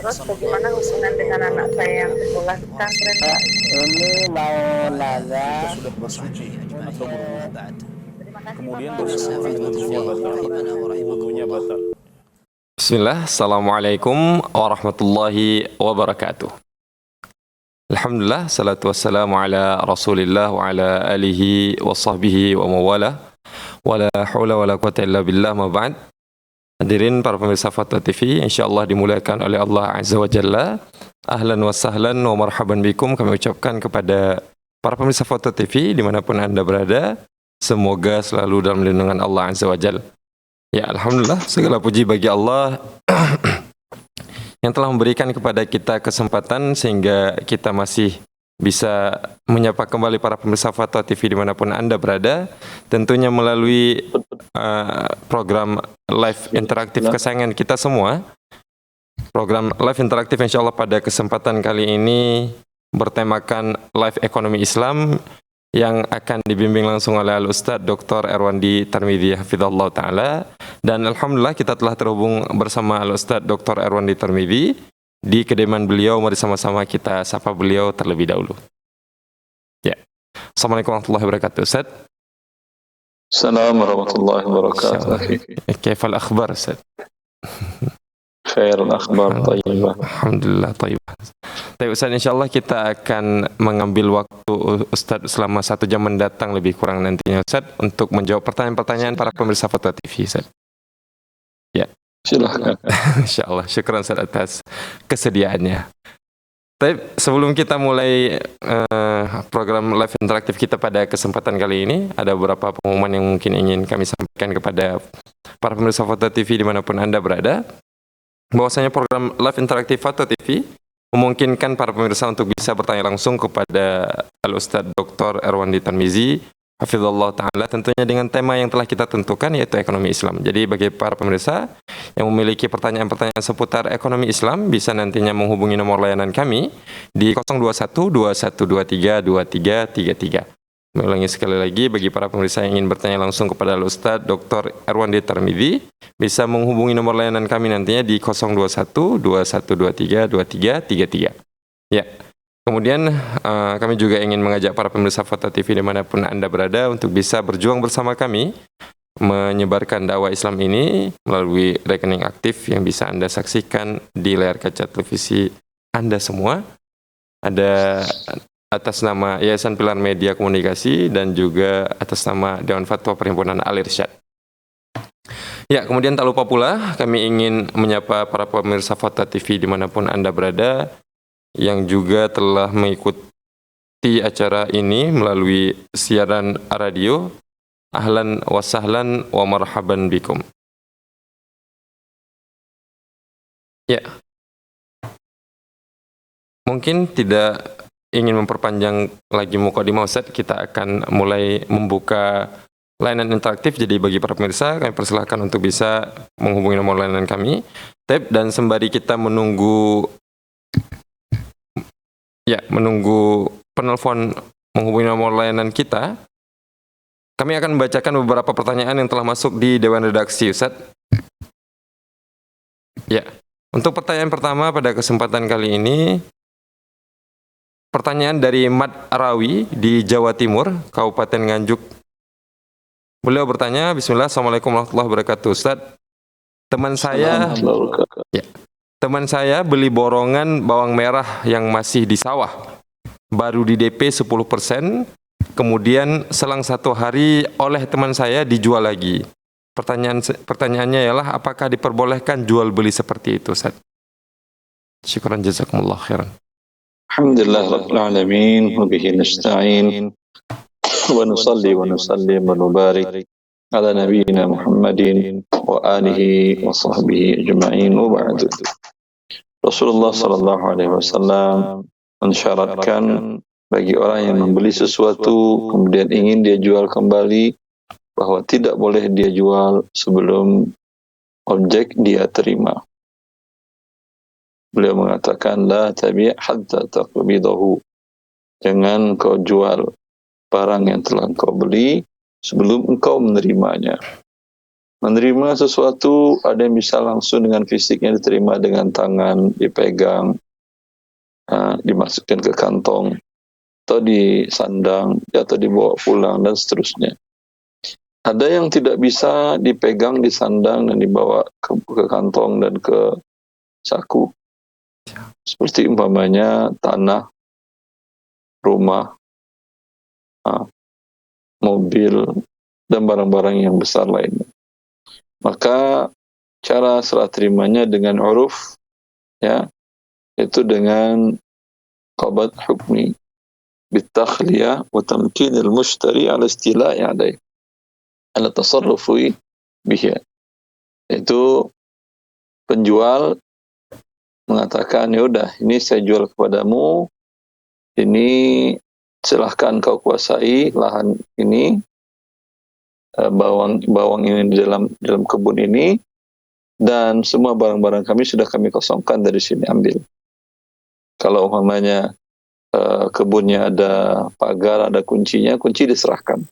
Terus bagaimana hubungan dengan anak saya yang sekolah di pesantren, Pak? Ini mau nanya Kita sudah bersuci atau berwudu. Terima kasih, Kemudian Bapak. wudunya batal. Wudunya batal. Bismillah, Assalamualaikum warahmatullahi wabarakatuh. Alhamdulillah, salatu wassalamu ala rasulillah wa ala alihi wa sahbihi wa mawala wa la hawla wa la quwata illa billah ma ba'd. Hadirin para pemirsa Fatwa TV, insyaAllah dimuliakan oleh Allah Azza wa Jalla. Ahlan wa sahlan wa marhaban bikum, kami ucapkan kepada para pemirsa Fatwa TV dimanapun Anda berada. Semoga selalu dalam lindungan Allah Azza wa Jalla. Ya, Alhamdulillah, segala puji bagi Allah yang telah memberikan kepada kita kesempatan sehingga kita masih bisa menyapa kembali para pemirsa Fatwa TV dimanapun Anda berada, tentunya melalui program live interaktif kesayangan kita semua. Program live interaktif insya Allah pada kesempatan kali ini bertemakan live ekonomi Islam yang akan dibimbing langsung oleh Al-Ustadz Dr. Erwandi Tarmidhi Hafidhullah Ta'ala. Dan Alhamdulillah kita telah terhubung bersama Al-Ustadz Dr. Erwandi Tarmidhi di kediaman beliau. Mari sama-sama kita sapa beliau terlebih dahulu. Ya. Assalamualaikum warahmatullahi wabarakatuh, Ustaz. Assalamualaikum warahmatullahi wabarakatuh. Kaifal akhbar, Ustaz? Khair al-akhbar tayyibah. Alhamdulillah tayyibah. Baik Ustaz, insyaAllah kita akan mengambil waktu Ustaz selama 1 jam mendatang lebih kurang nantinya Ustaz untuk menjawab pertanyaan-pertanyaan para pemirsa Fatwa TV, Ustaz. Ya. Silahkan. InsyaAllah, syukran Ustaz atas kesediaannya. Baik, sebelum kita mulai program live interaktif kita pada kesempatan kali ini, ada beberapa pengumuman yang mungkin ingin kami sampaikan kepada para pemirsa Fatwa TV dimanapun Anda berada. Bahwasanya program live interaktif Fatwa TV memungkinkan para pemirsa untuk bisa bertanya langsung kepada Al-Ustadz Dr. Erwandi Tarmidhi Hafizallah Ta'ala, tentunya dengan tema yang telah kita tentukan, yaitu ekonomi Islam. Jadi bagi para pemirsa yang memiliki pertanyaan-pertanyaan seputar ekonomi Islam, bisa nantinya menghubungi nomor layanan kami di 021 2123 2333. Mengulangi sekali lagi, bagi para pemirsa yang ingin bertanya langsung kepada Al-Ustadz Dr. Erwandi Tarmidhi, bisa menghubungi nomor layanan kami nantinya di 021 2123 2333. Ya. Kemudian kami juga ingin mengajak para pemirsa Fatwa TV dimanapun Anda berada untuk bisa berjuang bersama kami menyebarkan dakwah Islam ini melalui rekening aktif yang bisa Anda saksikan di layar kaca televisi Anda semua. Ada atas nama Yayasan Pilar Media Komunikasi dan juga atas nama Dewan Fatwa Perhimpunan Al-Irsyad. Ya, kemudian tak lupa pula kami ingin menyapa para pemirsa Fatwa TV dimanapun Anda berada yang juga telah mengikuti acara ini melalui siaran radio. Ahlan wa sahlan wa marhaban bikum. Ya, mungkin tidak ingin memperpanjang lagi mukadimah Ustaz, kita akan mulai membuka layanan interaktif. Jadi bagi para pemirsa, kami persilahkan untuk bisa menghubungi nomor layanan kami. Dan sembari kita menunggu penelpon menghubungi nomor layanan kita, kami akan membacakan beberapa pertanyaan yang telah masuk di Dewan Redaksi, Ustaz. Ya, untuk pertanyaan pertama pada kesempatan kali ini, pertanyaan dari Mat Arawi di Jawa Timur, Kabupaten Nganjuk. Beliau bertanya, Bismillah, Assalamualaikum warahmatullahi wabarakatuh, Ustaz. Teman saya beli borongan bawang merah yang masih di sawah, baru di DP 10%, kemudian selang 1 hari oleh teman saya dijual lagi. Pertanyaannya ialah, apakah diperbolehkan jual beli seperti itu, Ustaz? Syukran jazakumullah khairan. Alhamdulillah rabbil alamin wa bihi nasta'in wa nusalli wa nusallim wa nubarik ala nabiyyina Muhammadin wa alihi wa sahbihi ajma'in wa ba'du. Rasulullah sallallahu alaihi wasallam mensyaratkan bagi orang yang membeli sesuatu kemudian ingin dia jual kembali, bahwa tidak boleh dia jual sebelum objek dia terima. Beliau mengatakan, la tabi' hatta taqbidahu. Jangan kau jual barang yang telah engkau beli sebelum engkau menerimanya. Menerima sesuatu ada yang bisa langsung dengan fisiknya diterima dengan tangan, dipegang, dimasukkan ke kantong, atau disandang, atau dibawa pulang, dan seterusnya. Ada yang tidak bisa dipegang, disandang, dan dibawa ke kantong dan ke saku. Seperti umpamanya tanah, rumah, mobil, dan barang-barang yang besar lainnya. Maka cara serah terimanya dengan uruf, ya, itu dengan qabat hukmi bitakhliyah wa tamkin al-mushtari ala istila'i alaih ala tasarrufi bihi. Itu penjual mengatakan, ya udah, ini saya jual kepadamu, ini silahkan kau kuasai lahan ini, bawang ini di dalam kebun ini, dan semua barang-barang kami sudah kami kosongkan dari sini, ambil. Kalau umpamanya kebunnya ada pagar, ada kuncinya, kunci diserahkan.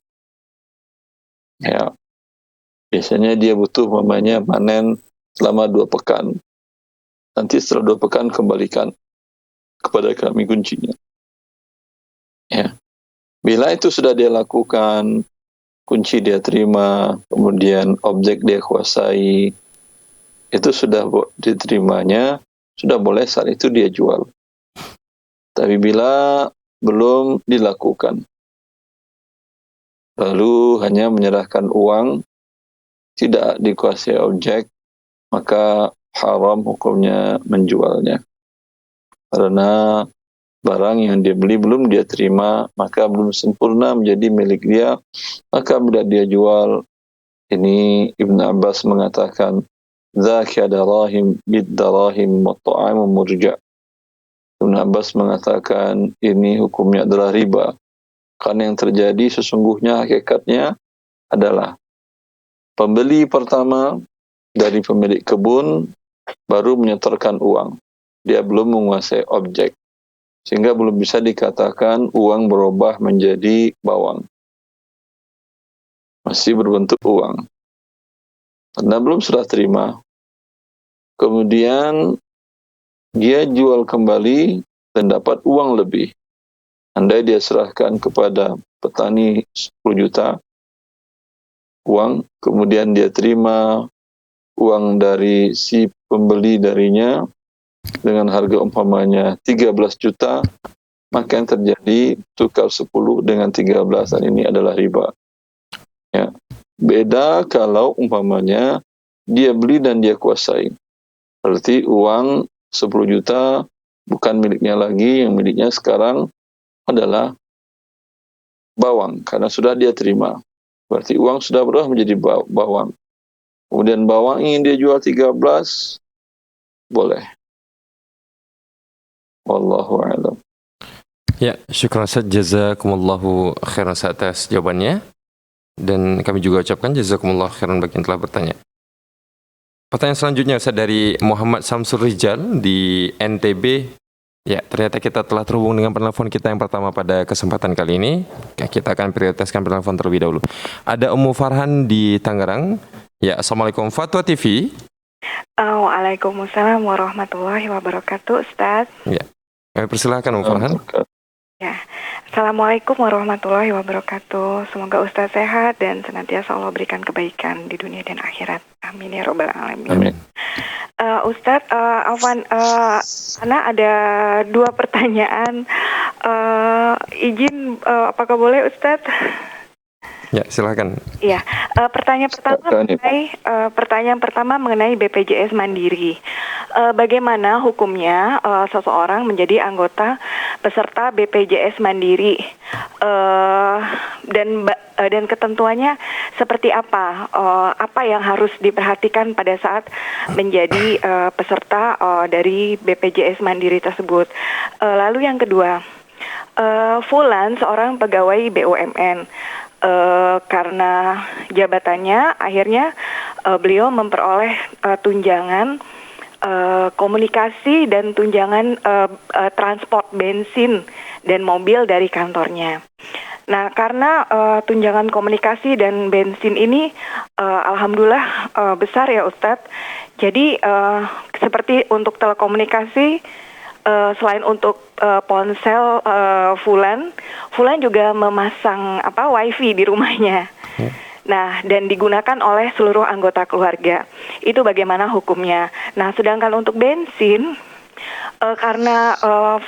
Ya, biasanya dia butuh umpamanya panen selama 2 pekan. Nanti setelah 2 pekan kembalikan kepada kami kuncinya. Ya, bila itu sudah dia lakukan, kunci dia terima, kemudian objek dia kuasai, itu sudah diterimanya, sudah boleh saat itu dia jual. Tapi bila belum dilakukan, lalu hanya menyerahkan uang, tidak dikuasai objek, maka haram hukumnya menjualnya. Karena barang yang dia beli belum dia terima, maka belum sempurna menjadi milik dia. Maka bila dia jual, ini Ibn Abbas mengatakan, dzaka darahim bid-darahim wa ta'amu murja'. Ibn Abbas mengatakan ini hukumnya adalah riba. Karena yang terjadi sesungguhnya hakikatnya adalah pembeli pertama dari pemilik kebun baru menyetorkan uang. Dia belum menguasai objek. Sehingga belum bisa dikatakan uang berubah menjadi bawang. Masih berbentuk uang. Karena belum serah terima. Kemudian dia jual kembali dan dapat uang lebih. Andai dia serahkan kepada petani 10 juta uang, kemudian dia terima uang dari si pembeli darinya dengan harga umpamanya 13 juta, maka yang terjadi tukar 10 dengan 13, dan ini adalah riba. Ya. Beda kalau umpamanya dia beli dan dia kuasai. Berarti uang 10 juta bukan miliknya lagi, yang miliknya sekarang adalah bawang, karena sudah dia terima. Berarti uang sudah berubah menjadi bawang. Kemudian bawang ingin dia jual 13, boleh. Wallahu a'lam. Ya, syukran Ustaz, jazakumullahu khairan atas jawabannya. Dan kami juga ucapkan jazakumullahu khairan bagi yang telah bertanya. Pertanyaan selanjutnya Ustaz dari Muhammad Samsul Rijal di NTB. Ya, ternyata kita telah terhubung dengan penelpon kita yang pertama pada kesempatan kali ini. Kita akan prioritaskan penelpon terlebih dahulu. Ada Ummu Farhan di Tangerang. Ya, Assalamualaikum Fatwa TV. Waalaikumsalam warahmatullahi wabarakatuh, Ustaz. Ya, kami persilahkan Ummu Farhan. Ya, Assalamualaikum warahmatullahi wabarakatuh. Semoga Ustaz sehat dan senantiasa Allah berikan kebaikan di dunia dan akhirat. Amin ya robbal alamin. Amin. Ustaz, Afwan, karena ada 2 pertanyaan. Izin, apakah boleh Ustaz? Ya, silakan. Iya, pertanyaan pertama mengenai BPJS Mandiri. Bagaimana hukumnya seseorang menjadi anggota peserta BPJS Mandiri, dan ketentuannya seperti apa? Apa yang harus diperhatikan pada saat menjadi peserta dari BPJS Mandiri tersebut? Lalu yang kedua, Fulan seorang pegawai BUMN. Karena jabatannya akhirnya beliau memperoleh tunjangan komunikasi dan tunjangan transport bensin dan mobil dari kantornya. Nah, karena tunjangan komunikasi dan bensin ini alhamdulillah besar ya Ustadz. Jadi seperti untuk telekomunikasi, selain untuk ponsel Fulan juga memasang wifi di rumahnya. Nah, dan digunakan oleh seluruh anggota keluarga. Itu bagaimana hukumnya? Nah, sedangkan untuk bensin, karena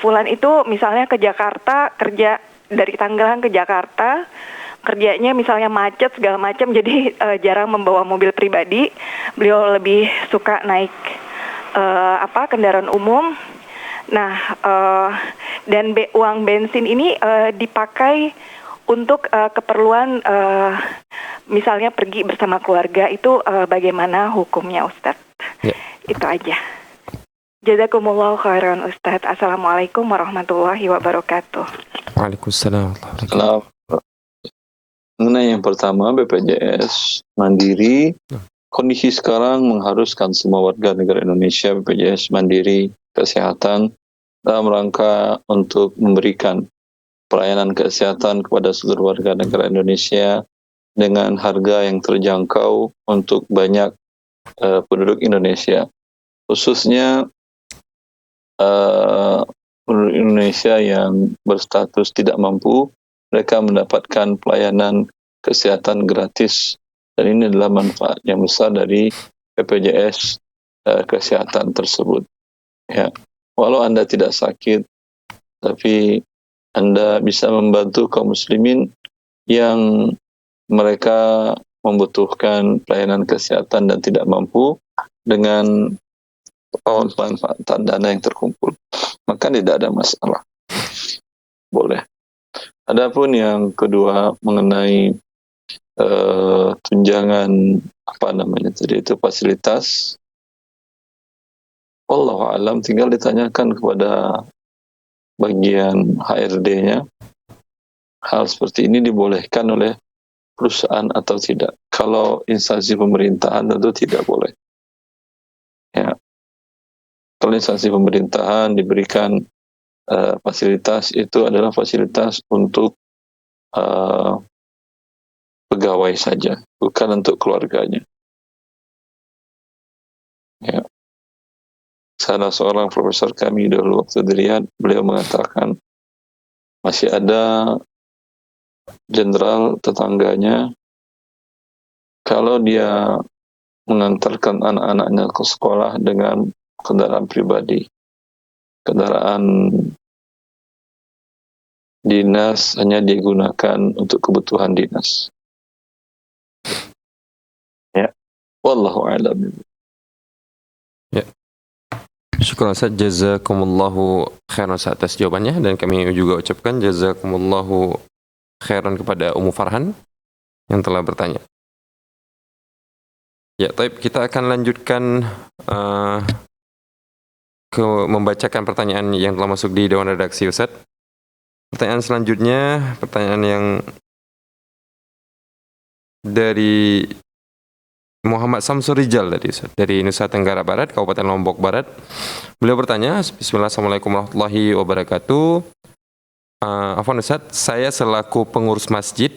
Fulan itu misalnya ke Jakarta, kerja dari Tangerang ke Jakarta, kerjanya misalnya macet segala macam, jadi jarang membawa mobil pribadi. Beliau lebih suka naik kendaraan umum. Nah, dan uang bensin ini dipakai untuk keperluan misalnya pergi bersama keluarga. Itu bagaimana hukumnya Ustadz? Ya. Itu aja. Jazakumullahu khairan Ustadz. Assalamualaikum warahmatullahi wabarakatuh. Waalaikumsalam. Kalau mengenai yang pertama, BPJS Mandiri, kondisi sekarang mengharuskan semua warga negara Indonesia BPJS Mandiri Kesehatan dalam rangka untuk memberikan pelayanan kesehatan kepada seluruh warga negara Indonesia dengan harga yang terjangkau untuk banyak penduduk Indonesia, khususnya penduduk Indonesia yang berstatus tidak mampu. Mereka mendapatkan pelayanan kesehatan gratis, dan ini adalah manfaat yang besar dari BPJS kesehatan tersebut. Ya, walau Anda tidak sakit, tapi Anda bisa membantu kaum muslimin yang mereka membutuhkan pelayanan kesehatan dan tidak mampu dengan manfaat dana yang terkumpul, maka tidak ada masalah, boleh. Adapun yang kedua mengenai tunjangan itu fasilitas, wallahu alam, tinggal ditanyakan kepada bagian HRD-nya, hal seperti ini dibolehkan oleh perusahaan atau tidak. Kalau instansi pemerintahan tentu tidak boleh. Ya. Kalau instansi pemerintahan diberikan fasilitas, itu adalah fasilitas untuk pegawai saja, bukan untuk keluarganya. Ya. Salah seorang profesor kami dulu waktu di Riyadh, beliau mengatakan masih ada jenderal tetangganya, kalau dia mengantarkan anak-anaknya ke sekolah dengan kendaraan pribadi, kendaraan dinas hanya digunakan untuk kebutuhan dinas. Ya, wallahu a'lam. Ya. Syukur Ustaz, jazakumullahu khairan atas jawabannya, dan kami juga ucapkan jazakumullahu khairan kepada Ummu Farhan yang telah bertanya. Ya, taib, kita akan lanjutkan ke membacakan pertanyaan yang telah masuk di Dewan Redaksi Ustaz. Pertanyaan selanjutnya, pertanyaan yang dari Muhammad Samsur Rijal dari Nusa Tenggara Barat, Kabupaten Lombok Barat. Beliau bertanya, Bismillah, Assalamualaikum warahmatullahi wabarakatuh. Afwan Ustaz, saya selaku pengurus masjid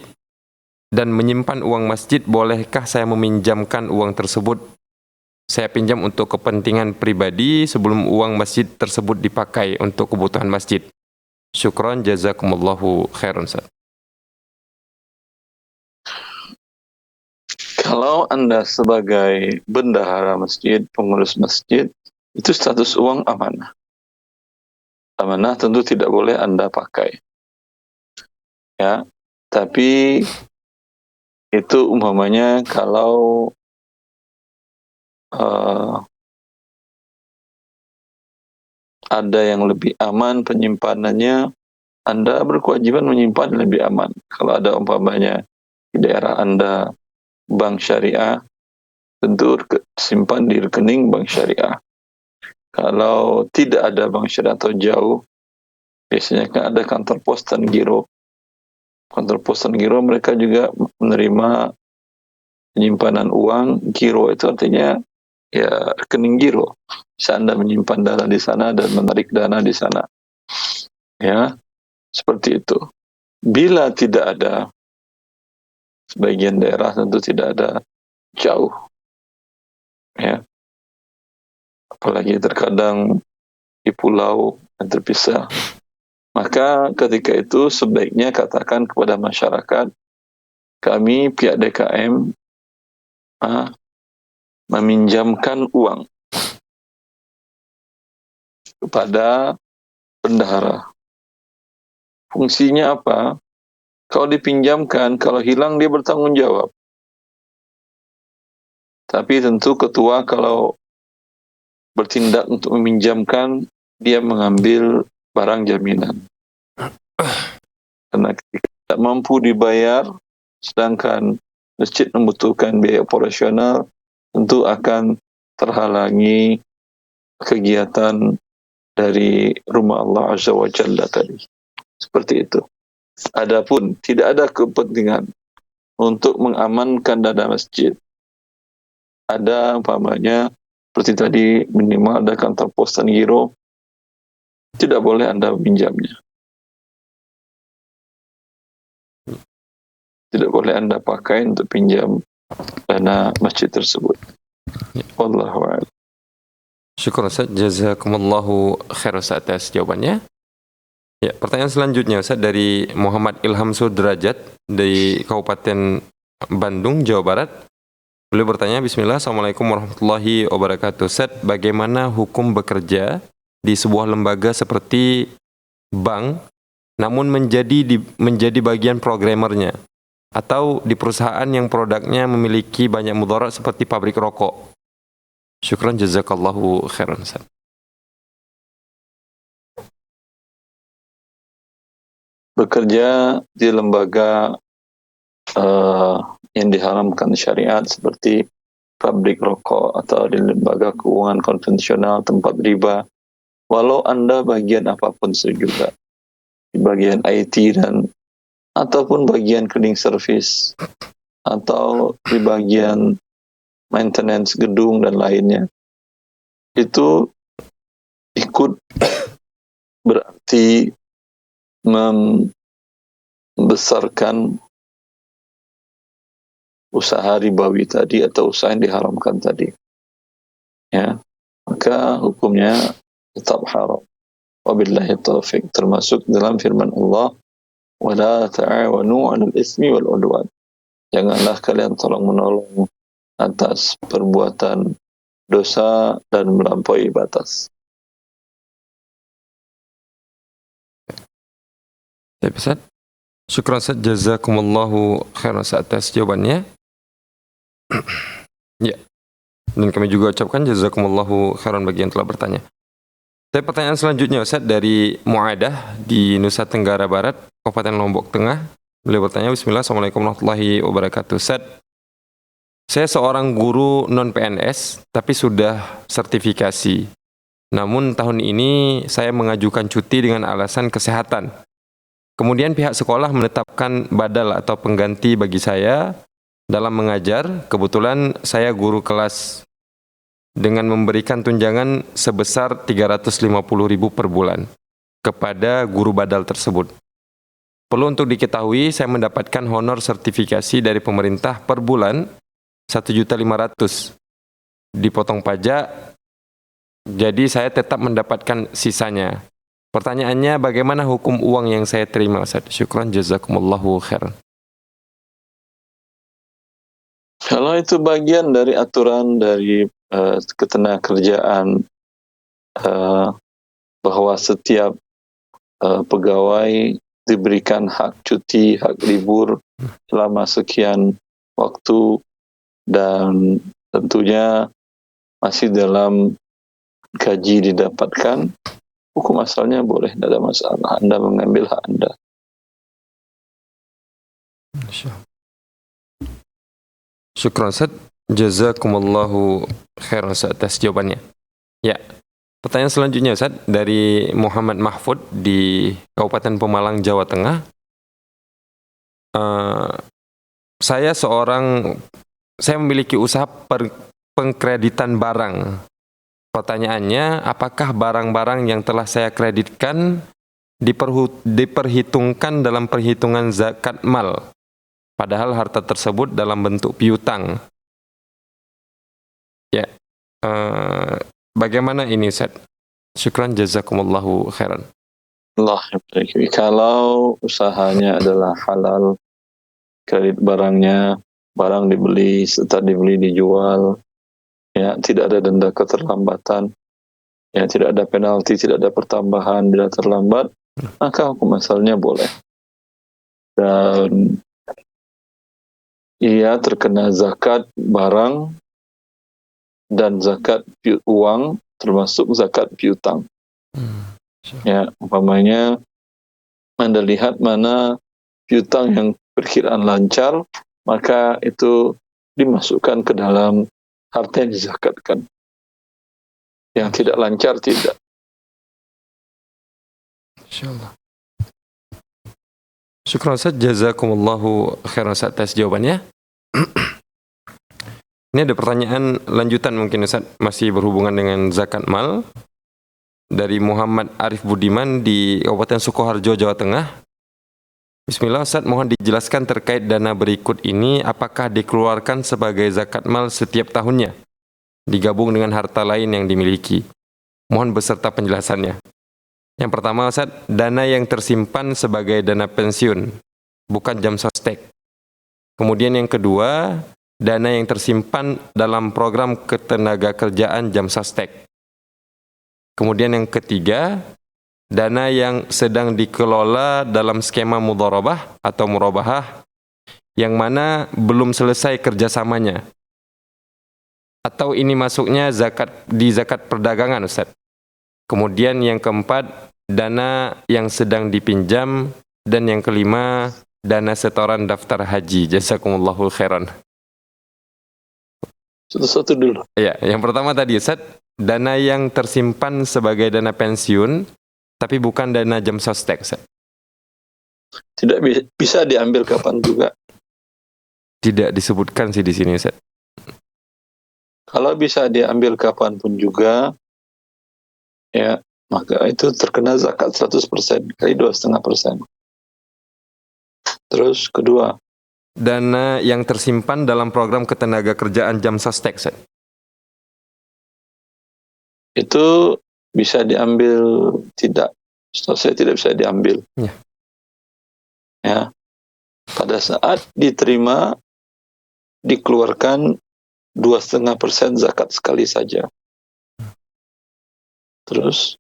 dan menyimpan uang masjid, bolehkah saya meminjamkan uang tersebut? Saya pinjam untuk kepentingan pribadi sebelum uang masjid tersebut dipakai untuk kebutuhan masjid. Syukran, jazakumullahu khairan Ustaz. Kalau Anda sebagai bendahara masjid, pengurus masjid, itu status uang amanah. Amanah tentu tidak boleh Anda pakai. Ya, tapi itu umpamanya kalau ada yang lebih aman penyimpanannya, Anda berkewajiban menyimpan lebih aman. Kalau ada umpamanya di daerah Anda bank syariah, tentu simpan di rekening bank syariah. Kalau tidak ada bank syariah atau jauh, biasanya kan ada kantor pos dan giro. Kantor pos dan giro mereka juga menerima penyimpanan uang. Giro itu artinya ya rekening giro. Bisa Anda menyimpan dana di sana dan menarik dana di sana. Ya, seperti itu. Bila tidak ada, sebagian daerah tentu tidak ada, jauh. Ya. Apalagi terkadang di pulau yang terpisah. Maka ketika itu sebaiknya katakan kepada masyarakat, kami pihak DKM meminjamkan uang kepada bendahara. Fungsinya apa? Kalau dipinjamkan, kalau hilang dia bertanggung jawab. Tapi tentu ketua kalau bertindak untuk meminjamkan, dia mengambil barang jaminan. Karena tidak mampu dibayar, sedangkan masjid membutuhkan biaya operasional, tentu akan terhalangi kegiatan dari rumah Allah Azza wa Jalla tadi. Seperti itu. Adapun tidak ada kepentingan untuk mengamankan dana masjid. Ada umpamanya seperti tadi minimal ada kantor pos dan giro, tidak boleh Anda pinjamnya. Tidak boleh Anda pakai untuk pinjam dana masjid tersebut. Wallahu a'lam. Syukur Ustaz, jazakumullahu khair Ustaz atas jawabannya. Ya, pertanyaan selanjutnya Ustaz dari Muhammad Ilham Sudrajat dari Kabupaten Bandung, Jawa Barat. Beliau bertanya, Bismillah, Assalamualaikum warahmatullahi wabarakatuh. Ustaz, bagaimana hukum bekerja di sebuah lembaga seperti bank, namun menjadi bagian programmernya, atau di perusahaan yang produknya memiliki banyak mudarat seperti pabrik rokok? Syukran jazakallahu khairan Ustaz. Bekerja di lembaga yang diharamkan syariat seperti pabrik rokok atau di lembaga keuangan konvensional, tempat riba, walau Anda bagian apapun juga, di bagian IT dan ataupun bagian cleaning service atau di bagian maintenance gedung dan lainnya, itu ikut berarti membesarkan usaha ribawi tadi atau usaha yang diharamkan tadi. Ya, maka hukumnya tetap haram. Wabillahi taufiq, termasuk dalam firman Allah, wala ta'awanu 'alal ismi wal 'udwan. Janganlah kalian tolong-menolong atas perbuatan dosa dan melampaui batas. Ya, Ustaz. Syukran Ustaz, jazakumullahu khairan Ustaz atas jawabannya. Ya. Dan kami juga ucapkan jazakumullahu khairan bagi yang telah bertanya. Saya pertanyaan selanjutnya Ustaz dari Mu'adah di Nusa Tenggara Barat, Kabupaten Lombok Tengah. Beliau bertanya, Bismillah, Assalamualaikum warahmatullahi wabarakatuh. Ustaz, saya seorang guru non-PNS tapi sudah sertifikasi. Namun tahun ini saya mengajukan cuti dengan alasan kesehatan. Kemudian pihak sekolah menetapkan badal atau pengganti bagi saya dalam mengajar. Kebetulan saya guru kelas dengan memberikan tunjangan sebesar 350.000 per bulan kepada guru badal tersebut. Perlu untuk diketahui, saya mendapatkan honor sertifikasi dari pemerintah per bulan 1.500.000. Dipotong pajak, jadi saya tetap mendapatkan sisanya. Pertanyaannya, bagaimana hukum uang yang saya terima, Ustaz? Syukran jazakumullahu khairan. Kalau itu bagian dari aturan dari ketenagakerjaan, bahwa setiap pegawai diberikan hak cuti, hak libur selama sekian waktu, dan tentunya masih dalam gaji didapatkan, hukum asalnya boleh, tidak ada masalah. Anda mengambil hak Anda. Syukran Ustaz, jazakumullahu khairan Ustaz atas jawabannya. Ya, pertanyaan selanjutnya Ustaz dari Muhammad Mahfud di Kabupaten Pemalang, Jawa Tengah. Saya memiliki usaha pengkreditan barang. Pertanyaannya, apakah barang-barang yang telah saya kreditkan diperhitungkan dalam perhitungan zakat mal, padahal harta tersebut dalam bentuk piutang. Ya, bagaimana ini Ustaz? Syukran jazakumullahu khairan. Allah ya. Kalau usahanya adalah halal, kredit barang dibeli, setelah dibeli dijual, ya tidak ada denda keterlambatan, ya tidak ada penalti, tidak ada pertambahan bila terlambat, maka hukum asalnya boleh. Dan ia terkena zakat barang dan zakat uang, termasuk zakat piutang. Ya, umpamanya Anda lihat mana piutang yang perkiraan lancar, maka itu dimasukkan ke dalam harta yang dizakatkan. Yang tidak lancar tidak. Insyaallah. Syukran Ustaz, jazakumullahu khairan Ustaz atas jawabannya. Ini ada pertanyaan lanjutan mungkin Ustaz, masih berhubungan dengan zakat mal, dari Muhammad Arif Budiman di Kabupaten Sukoharjo, Jawa Tengah. Bismillah Ustaz, mohon dijelaskan terkait dana berikut ini, apakah dikeluarkan sebagai zakat mal setiap tahunnya, digabung dengan harta lain yang dimiliki? Mohon beserta penjelasannya. Yang pertama Ustaz, dana yang tersimpan sebagai dana pensiun, bukan jam sostek. Kemudian yang kedua, dana yang tersimpan dalam program ketenaga kerjaan jam sostek. Kemudian yang ketiga, dana yang sedang dikelola dalam skema mudharabah atau murabahah, yang mana belum selesai kerjasamanya. Atau ini masuknya di zakat perdagangan Ustaz. Kemudian yang keempat, dana yang sedang dipinjam, dan yang kelima, dana setoran daftar haji. Jazakumullahu khairan. Satu-satu dulu. Ya, yang pertama tadi Ustaz, dana yang tersimpan sebagai dana pensiun, tapi bukan dana jam sostek Ustaz. Tidak bisa diambil kapan juga. Tidak disebutkan sih di sini Ustaz. Kalau bisa diambil kapanpun juga, ya maka itu terkena zakat 100% kali 2,5%. Terus kedua, dana yang tersimpan dalam program ketenaga kerjaan jam sostek Ustaz. itu bisa diambil tidak? Setahu saya tidak bisa diambil. Ya. Ya. Pada saat diterima, dikeluarkan 2,5% zakat sekali saja. Terus?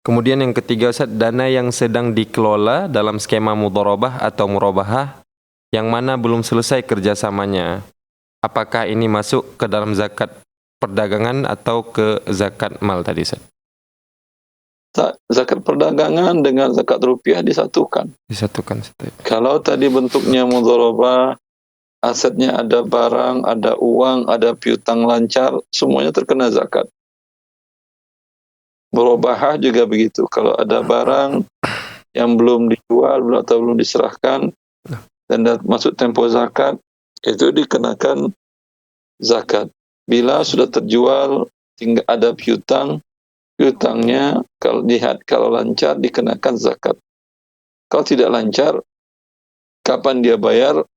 Kemudian yang ketiga Ustaz, dana yang sedang dikelola dalam skema mudharabah atau murabahah, yang mana belum selesai kerjasamanya. Apakah ini masuk ke dalam zakat perdagangan atau ke zakat mal tadi Ustaz? Zakat perdagangan dengan zakat rupiah disatukan. Disatukan Ustaz. Kalau tadi bentuknya mudharabah, asetnya ada barang, ada uang, ada piutang lancar, semuanya terkena zakat. Murabahah juga begitu. Kalau ada barang yang belum dijual atau belum diserahkan dan masuk tempo zakat, itu dikenakan zakat. Bila sudah terjual, tinggal ada piutangnya kalau lancar dikenakan zakat. Kalau tidak lancar, kapan dia bayar?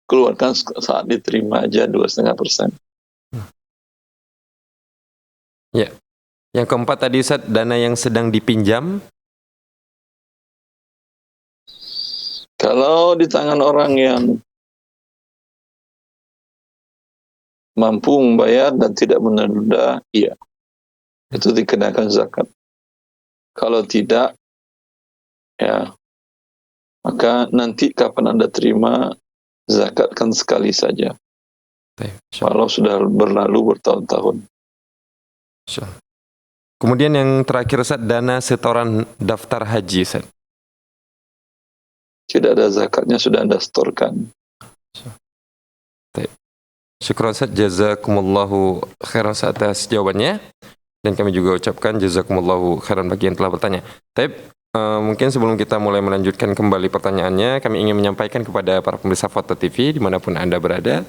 Keluarkan saat diterima aja 2,5%. Ya. Yang keempat tadi Ustaz, dana yang sedang dipinjam. Kalau di tangan orang yang mampu membayar dan tidak menunda, iya, itu dikenakan zakat. Kalau tidak, ya, maka nanti kapan Anda terima, zakatkan sekali saja. Kalau sudah berlalu bertahun-tahun. Kemudian yang terakhir Ustaz, dana setoran daftar haji Ustaz. Tidak ada zakatnya, sudah Anda setorkan. Syukran Ustaz, jazakumullahu khairan atas jawabannya. Dan kami juga ucapkan jazakumullahu khairan bagi yang telah bertanya. Tapi mungkin sebelum kita mulai melanjutkan kembali pertanyaannya, kami ingin menyampaikan kepada para pemirsa Foto TV dimanapun Anda berada,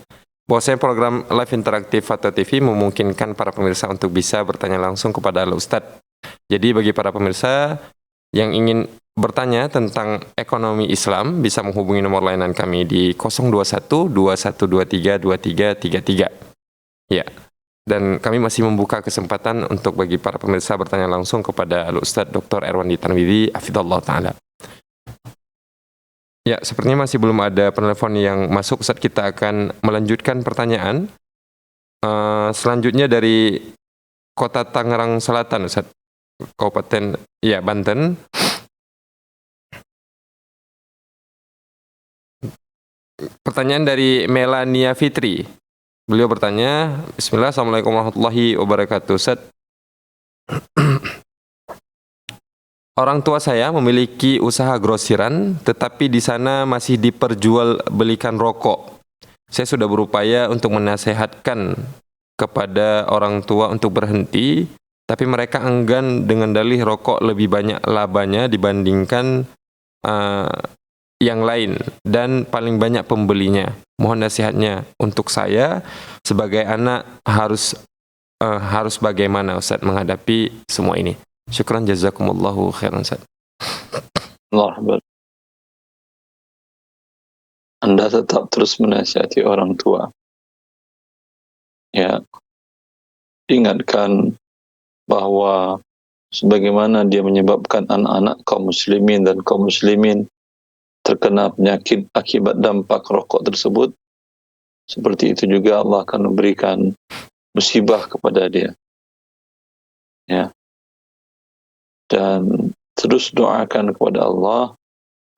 bahwasanya program live interaktif Foto TV memungkinkan para pemirsa untuk bisa bertanya langsung kepada Al Ustadz. Jadi bagi para pemirsa, yang ingin bertanya tentang ekonomi Islam bisa menghubungi nomor layanan kami di 021 2123 2333. Ya. Dan kami masih membuka kesempatan untuk bagi para pemirsa bertanya langsung kepada Al-Ustadz Dr. Erwandi Tanwizi, hafizallahu taala. Ya, sepertinya masih belum ada penelpon yang masuk. Ustadz, kita akan melanjutkan pertanyaan. Selanjutnya dari Kota Tangerang Selatan, Ustadz. Kabupaten Banten. Pertanyaan dari Melania Fitri. Beliau bertanya, Bismillah, Assalamualaikum warahmatullahi wabarakatuh. Ustaz, orang tua saya memiliki usaha grosiran, tetapi di sana masih diperjualbelikan rokok. Saya sudah berupaya untuk menasehatkan kepada orang tua untuk berhenti, tapi mereka enggan dengan dalih rokok lebih banyak labanya dibandingkan yang lain dan paling banyak pembelinya. Mohon nasihatnya untuk saya sebagai anak harus bagaimana Ustaz menghadapi semua ini. Syukran, jazakumullahu khairan Ustaz. Allah. Anda tetap terus menasihati orang tua. Ya. Ingatkan bahwa sebagaimana dia menyebabkan anak-anak kaum muslimin dan kaum muslimin terkena penyakit akibat dampak rokok tersebut, seperti itu juga Allah akan memberikan musibah kepada dia. Ya. Dan terus doakan kepada Allah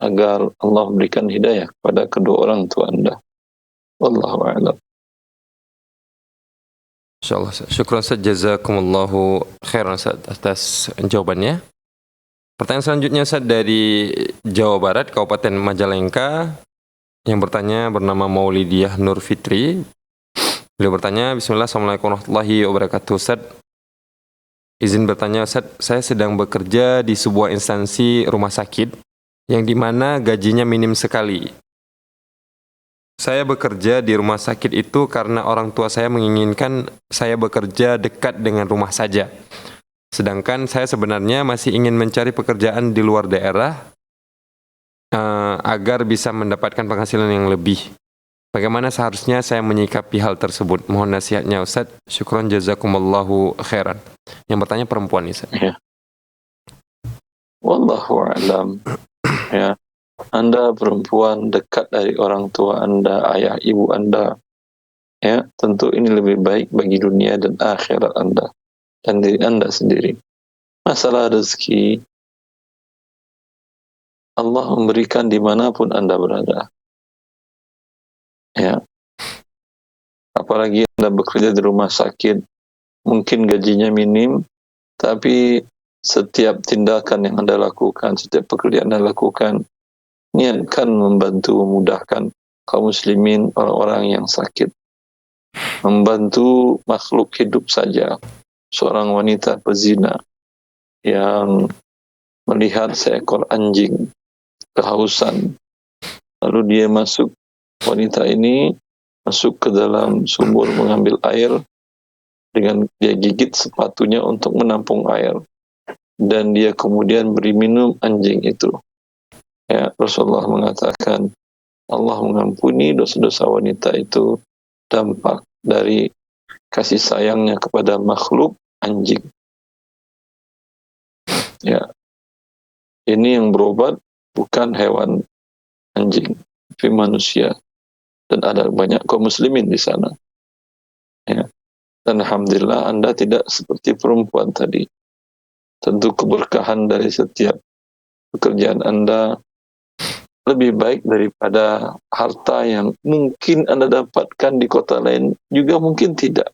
agar Allah memberikan hidayah kepada kedua orang tua Anda. Wallahu a'lam. Insyaallah. Syukran Ustaz, jazakumullahu khairan Ustaz atas jawabannya. Pertanyaan selanjutnya Ustaz dari Jawa Barat, Kabupaten Majalengka, yang bertanya bernama Maulidiyah Nur Fitri. Beliau bertanya, Bismillah, Assalamualaikum warahmatullahi wabarakatuh. Ustaz, izin bertanya Ustaz, saya sedang bekerja di sebuah instansi rumah sakit yang dimana gajinya minim sekali. Saya bekerja di rumah sakit itu karena orang tua saya menginginkan saya bekerja dekat dengan rumah saja. Sedangkan saya sebenarnya masih ingin mencari pekerjaan di luar daerah agar bisa mendapatkan penghasilan yang lebih. Bagaimana seharusnya saya menyikapi hal tersebut? Mohon nasihatnya Ustaz. Syukran, jazakumullahu khairan. Yang bertanya perempuan Ustaz. Ya. Wallahu a'lam. Ya. Anda perempuan dekat dari orang tua Anda, ayah ibu Anda. Ya, tentu ini lebih baik bagi dunia dan akhirat Anda dan diri Anda sendiri. Masalah rezeki, Allah memberikan dimanapun Anda berada. Ya. Apalagi Anda bekerja di rumah sakit, mungkin gajinya minim, tapi setiap tindakan yang Anda lakukan, setiap pekerjaan Anda lakukan, niatkan membantu, memudahkan kaum muslimin, orang-orang yang sakit. Membantu makhluk hidup saja. Seorang wanita pezina yang melihat seekor anjing kehausan, lalu dia wanita ini masuk ke dalam sumur mengambil air dengan dia gigit sepatunya untuk menampung air, dan dia kemudian beri minum anjing itu. Ya, Rasulullah mengatakan Allah mengampuni dosa-dosa wanita itu dampak dari kasih sayangnya kepada makhluk anjing. Ya, ini yang berobat bukan hewan anjing, tapi manusia, dan ada banyak kaum muslimin di sana. Ya, dan alhamdulillah Anda tidak seperti perempuan tadi. Tentu keberkahan dari setiap pekerjaan Anda lebih baik daripada harta yang mungkin Anda dapatkan di kota lain, juga mungkin tidak.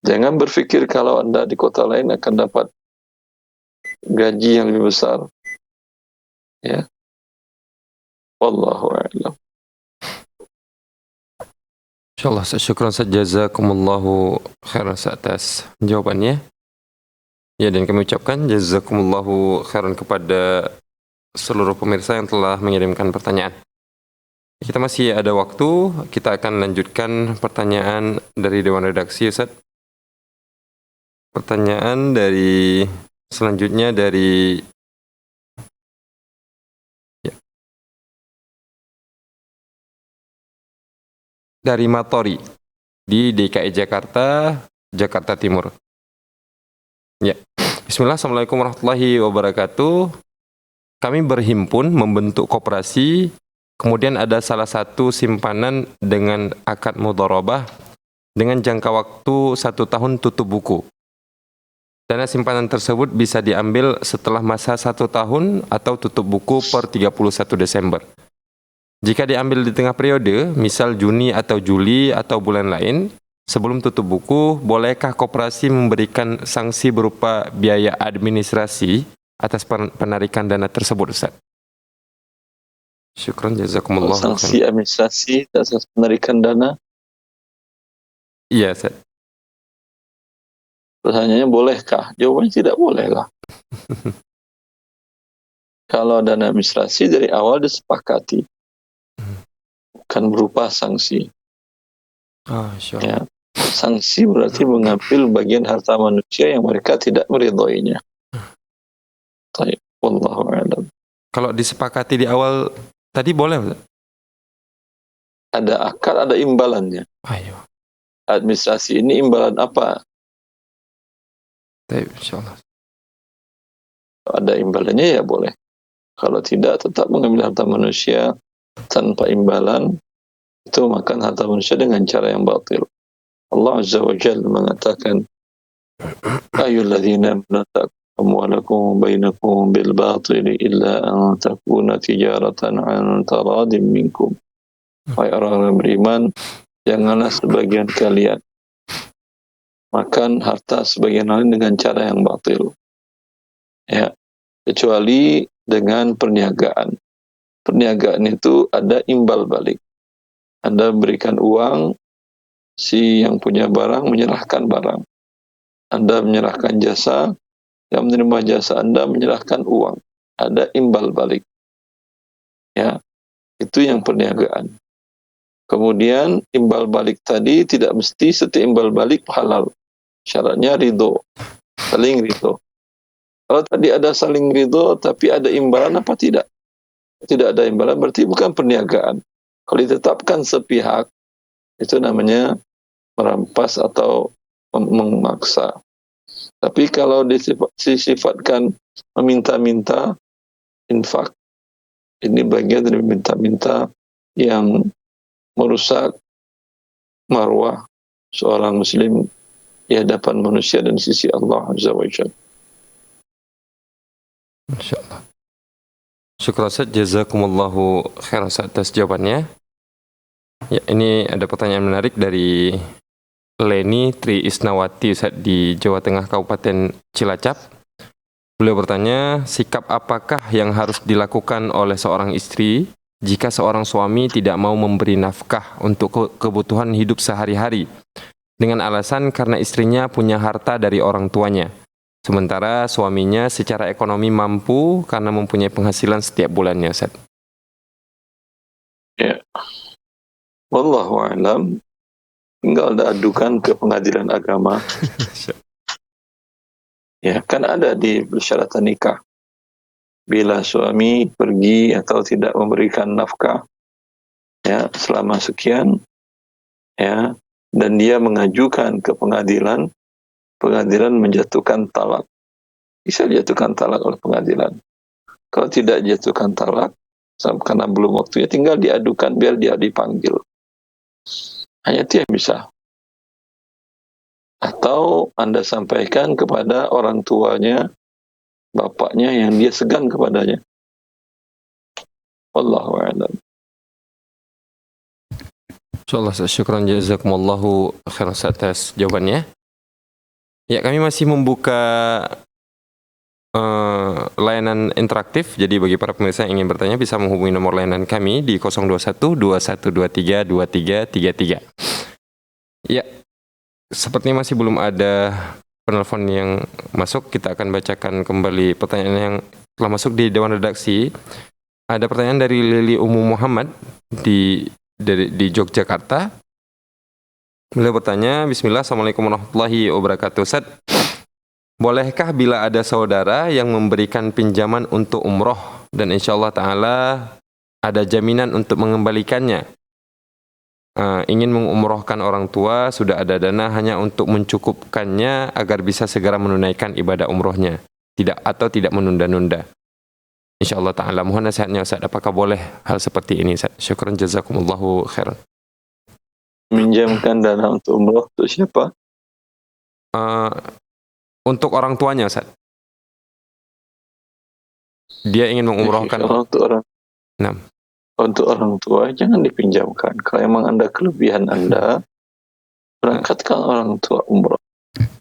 Jangan berpikir kalau Anda di kota lain akan dapat gaji yang lebih besar. Ya. Wallahu a'lam. Insyaallah, syukran Ustaz, jazakumullahu khairan atas jawabannya. Ya, dan kami ucapkan jazakumullahu khairan kepada seluruh pemirsa yang telah mengirimkan pertanyaan. Kita masih ada waktu, kita akan lanjutkan pertanyaan dari Dewan Redaksi Ustaz. Pertanyaan selanjutnya dari dari Matori di DKI Jakarta, Jakarta Timur. Ya. Bismillah, Assalamualaikum warahmatullahi wabarakatuh. Kami berhimpun membentuk koperasi, kemudian ada salah satu simpanan dengan akad mudharabah dengan jangka waktu 1 tahun tutup buku. Dana simpanan tersebut bisa diambil setelah masa 1 tahun atau tutup buku per 31 Desember. Jika diambil di tengah periode, misal Juni atau Juli atau bulan lain, sebelum tutup buku, bolehkah koperasi memberikan sanksi berupa biaya administrasi atas penarikan dana tersebut, Ustaz? Syukran, jazakumullah. Sanksi administrasi atas penarikan dana? Iya, Ustaz. Pertanyaannya bolehkah? Jawabannya tidak boleh lah. Kalau dana administrasi dari awal disepakati, bukan berupa sanksi. Ya. Sanksi berarti mengambil bagian harta manusia yang mereka tidak meridhoinya. Wallahu a'lam. Kalau disepakati di awal tadi boleh, Ustaz? Ada akad, ada imbalannya. Ayo. Administrasi ini imbalan apa? Insyaallah. Ada imbalannya ya boleh. Kalau tidak, tetap mengambil harta manusia tanpa imbalan, itu makan harta manusia dengan cara yang batil. Allah Azza wa Jalla mengatakan, ayyuhalladzina amanu amwalakum bainakum bil batil illa an takuna tijaratan an taradin minkum. Wahai orang-orang beriman, janganlah sebagian kalian makan harta sebagian lain dengan cara yang batil. Ya, kecuali dengan perniagaan. Perniagaan itu ada imbal balik. Anda berikan uang, si yang punya barang menyerahkan barang. Anda menyerahkan jasa, yang menerima jasa Anda menyerahkan uang. Ada imbal balik. Ya, itu yang perniagaan. Kemudian imbal balik tadi tidak mesti setiap imbal balik halal. Syaratnya ridho, saling ridho. Kalau tadi ada saling ridho tapi ada imbalan apa tidak? Tidak ada imbalan berarti bukan perniagaan. Kalau ditetapkan sepihak, itu namanya merampas atau memaksa. Tapi kalau disifatkan meminta-minta, infak, ini bagian dari meminta-minta yang merusak marwah seorang muslim di hadapan manusia dan sisi Allah Azza wa Jalla. Insyaallah. Syukran, Ustaz, jazakumullahu khairan atas jawabannya. Ya, ini ada pertanyaan menarik dari Leni Tri Isnawati, Ustaz, di Jawa Tengah, Kabupaten Cilacap. Beliau bertanya, sikap apakah yang harus dilakukan oleh seorang istri jika seorang suami tidak mau memberi nafkah untuk kebutuhan hidup sehari-hari dengan alasan karena istrinya punya harta dari orang tuanya, sementara suaminya secara ekonomi mampu karena mempunyai penghasilan setiap bulannya, Ustaz? Ya. Wallahu a'lam. Tinggal diadukan ke pengadilan agama. Ya, kan ada di persyaratan nikah. Bila suami pergi atau tidak memberikan nafkah ya selama sekian, ya, dan dia mengajukan ke pengadilan, pengadilan menjatuhkan talak. Bisa dijatuhkan talak oleh pengadilan. Kalau tidak dijatuhkan talak, karena belum waktunya, tinggal diadukan biar dia dipanggil. Hanya itu yang bisa. Atau Anda sampaikan kepada orang tuanya, bapaknya yang dia segan kepadanya. Wallahu a'lam. Insyaallah, syukran jazakumullahu khairan atas jawabannya. Ya, kami masih membuka layanan interaktif. Jadi bagi para pemirsa yang ingin bertanya bisa menghubungi nomor layanan kami di 021 2123 2333. Ya, sepertinya masih belum ada penelpon yang masuk. Kita akan bacakan kembali pertanyaan yang telah masuk di Dewan Redaksi. Ada pertanyaan dari Lili Umu Muhammad di Yogyakarta. Beliau bertanya, Bismillah, Assalamualaikum warahmatullahi wabarakatuh. Ustaz, bolehkah bila ada saudara yang memberikan pinjaman untuk umroh dan insya Allah Ta'ala ada jaminan untuk mengembalikannya, ingin mengumrohkan orang tua, sudah ada dana hanya untuk mencukupkannya agar bisa segera menunaikan ibadah umrohnya, tidak menunda-nunda. Insyaallah ta'ala. Mohon nasihatnya Ustaz, apakah boleh hal seperti ini Ustaz? Syukran jazakumullahu khairan. Minjamkan dana untuk umroh untuk siapa? Untuk orang tuanya Ustaz. Dia ingin mengumrohkan. Untuk orang tua jangan dipinjamkan. Kalau memang Anda kelebihan Anda, berangkatkan orang tua umroh.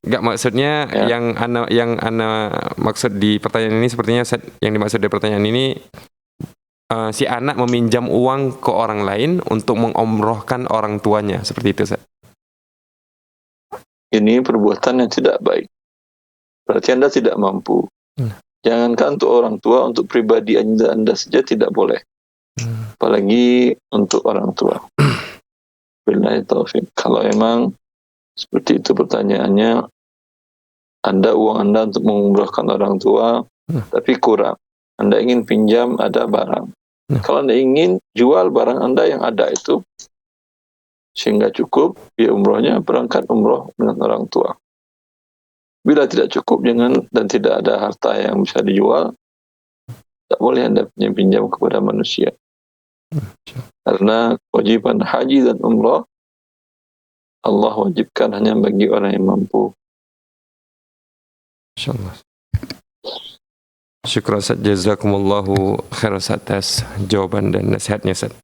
Enggak, maksudnya yang ana maksud di pertanyaan ini sepertinya Ustaz, yang dimaksud dari pertanyaan ini si anak meminjam uang ke orang lain untuk mengumrohkan orang tuanya, seperti itu Ustaz. Ini perbuatan yang tidak baik. Berarti Anda tidak mampu. Jangankan untuk orang tua, untuk pribadi Anda saja tidak boleh. Apalagi untuk orang tua. Billahi taufik. Kalau memang seperti itu pertanyaannya, uang Anda untuk mengumrahkan orang tua, tapi kurang. Anda ingin pinjam, ada barang. Kalau Anda ingin jual barang Anda yang ada itu, sehingga cukup, biaya umrohnya, berangkat umroh dengan orang tua. Bila tidak cukup dan tidak ada harta yang bisa dijual, tak boleh Anda pinjam kepada manusia. Karena kewajiban haji dan umrah Allah wajibkan hanya bagi orang yang mampu. Insyaallah. Syukran Ustaz, jazakumullahu khairan atas jawaban dan nasihatnya Ustaz.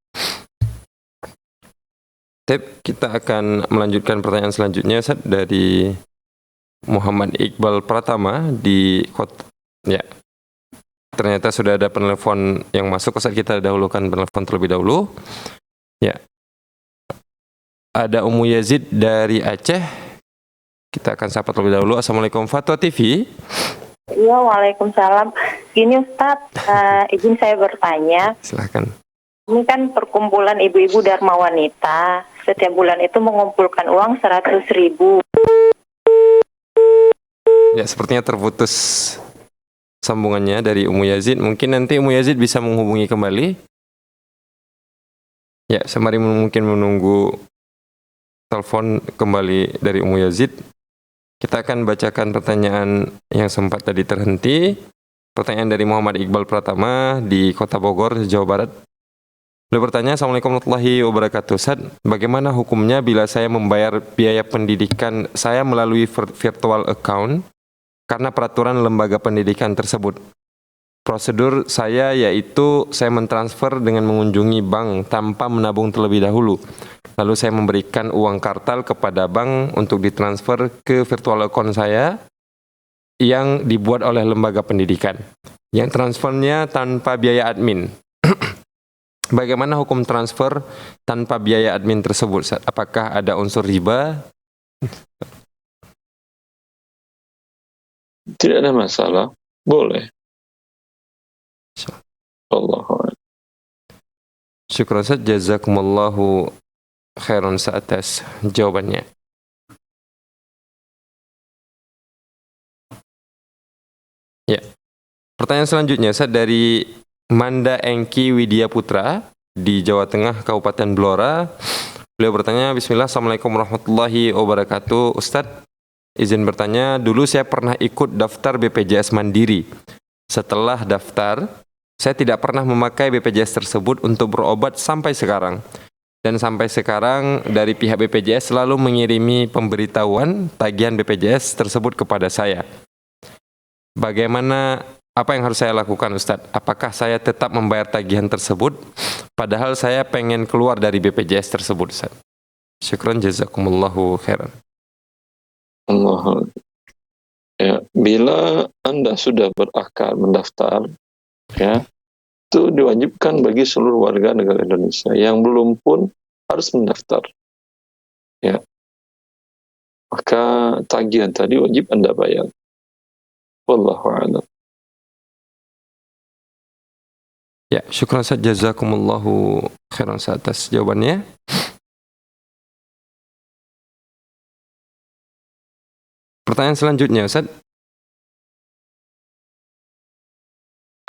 Kita akan melanjutkan pertanyaan selanjutnya Ustaz dari Muhammad Iqbal Pratama di kota. Ya. Ternyata sudah ada penelpon yang masuk. Ustaz, kita dahulukan penelpon terlebih dahulu. Ya. Ada Ummu Yazid dari Aceh. Kita akan sapa terlebih dahulu. Assalamualaikum Fatwa TV. Iya, waalaikumsalam. Gini Ustadz, izin saya bertanya. Silakan. Ini kan perkumpulan ibu-ibu Dharma Wanita. Setiap bulan itu mengumpulkan uang 100.000. Ya, sepertinya terputus sambungannya dari Ummu Yazid. Mungkin nanti Ummu Yazid bisa menghubungi kembali. Ya, sembari mungkin menunggu telepon kembali dari Ummu Yazid. Kita akan bacakan pertanyaan yang sempat tadi terhenti. Pertanyaan dari Muhammad Iqbal Pratama di Kota Bogor, Jawa Barat. Beliau bertanya, Assalamualaikum warahmatullahi wabarakatuh. Ustaz, bagaimana hukumnya bila saya membayar biaya pendidikan saya melalui virtual account karena peraturan lembaga pendidikan tersebut? Prosedur saya yaitu saya mentransfer dengan mengunjungi bank tanpa menabung terlebih dahulu. Lalu saya memberikan uang kartal kepada bank untuk ditransfer ke virtual account saya yang dibuat oleh lembaga pendidikan. Yang transfernya tanpa biaya admin. Bagaimana hukum transfer tanpa biaya admin tersebut? Apakah ada unsur riba? Tidak ada masalah, boleh. Allah. Syukran Ustaz, jazakumullahu khairan atas jawabannya. Ya. Pertanyaan selanjutnya Ustaz dari Manda Engki Widya Putra di Jawa Tengah, Kabupaten Blora. Beliau bertanya, Bismillah, Assalamualaikum warahmatullahi wabarakatuh. Ustadz, izin bertanya, dulu saya pernah ikut daftar BPJS Mandiri. Setelah daftar, saya tidak pernah memakai BPJS tersebut untuk berobat sampai sekarang. Dan sampai sekarang dari pihak BPJS selalu mengirimi pemberitahuan tagihan BPJS tersebut kepada saya. Bagaimana, apa yang harus saya lakukan Ustadz? Apakah saya tetap membayar tagihan tersebut padahal saya pengen keluar dari BPJS tersebut Ustadz? Syukran jazakumullahu khairan. Allah. Ya, bila Anda sudah berakal mendaftar, ya, itu diwajibkan bagi seluruh warga negara Indonesia. Yang belum pun harus mendaftar. Ya. Maka tagihan tadi wajib Anda bayar. Wallahu a'lam. Ya, syukran Ustaz, jazakumullahu khairan atas jawabannya. Pertanyaan selanjutnya Ustaz.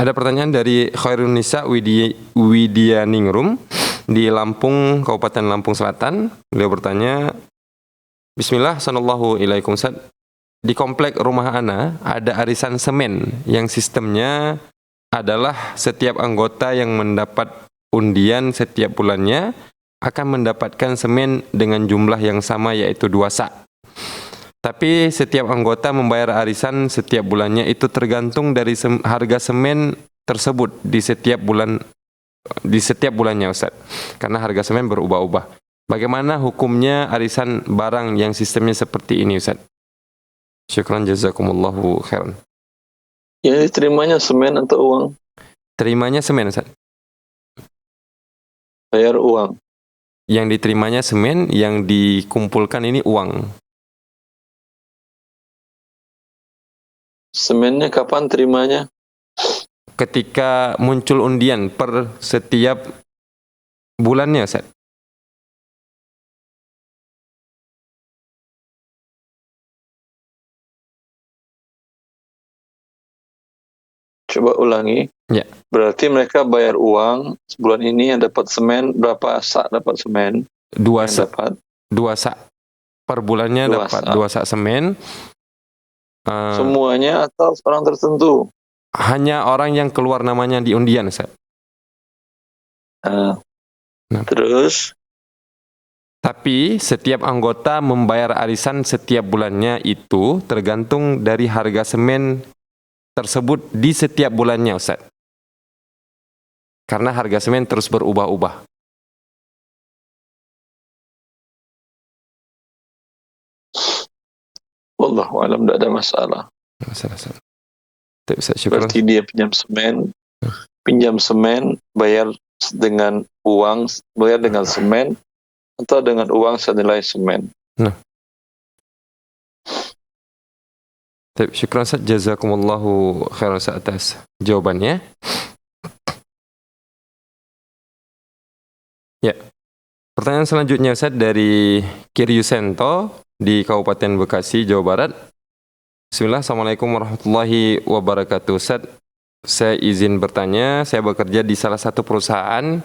Ada pertanyaan dari Khairun Nisa Widyaningrum. di Lampung, Kabupaten Lampung Selatan. Beliau bertanya, Bismillah, Assalamualaikum Ustaz. Di komplek rumah ana ada arisan semen yang sistemnya adalah setiap anggota yang mendapat undian setiap bulannya akan mendapatkan semen dengan jumlah yang sama, yaitu 2 sak. Tapi setiap anggota membayar arisan setiap bulannya itu tergantung dari harga semen tersebut di setiap bulannya, Ustaz. Karena harga semen berubah-ubah. Bagaimana hukumnya arisan barang yang sistemnya seperti ini, Ustaz? Syukran jazakumullahu khairan. Ya, diterimanya semen atau uang? Terimanya semen, Ustaz. Bayar uang. Yang diterimanya semen, yang dikumpulkan ini uang. Semennya kapan terimanya? Ketika muncul undian per setiap bulannya, Ustaz. Coba ulangi. Ya. Berarti mereka bayar uang sebulan ini yang dapat semen, berapa sak dapat semen? 2 Yang sak. dapat 2 sak. Per bulannya 2 dapat sak. 2 sak semen. Semuanya atau orang tertentu? Hanya orang yang keluar namanya di undian, Ustaz. Nah. Terus Tapi setiap anggota membayar arisan setiap bulannya itu tergantung dari harga semen tersebut di setiap bulannya, Ustaz. Karena harga semen terus berubah-ubah. wallahu alam, tidak ada masalah. Masalah. Tapi Ustaz, syukur. Berarti dia pinjam semen, bayar dengan uang, bayar dengan semen, atau dengan uang senilai semen. Syukran Ustaz, jazakumullahu khairan Ustaz atas jawabannya. Ya. Pertanyaan selanjutnya Ustaz dari Kiryusento di Kabupaten Bekasi, Jawa Barat. Bismillah, Assalamualaikum warahmatullahi wabarakatuh. Ustaz, saya izin bertanya, saya bekerja di salah satu perusahaan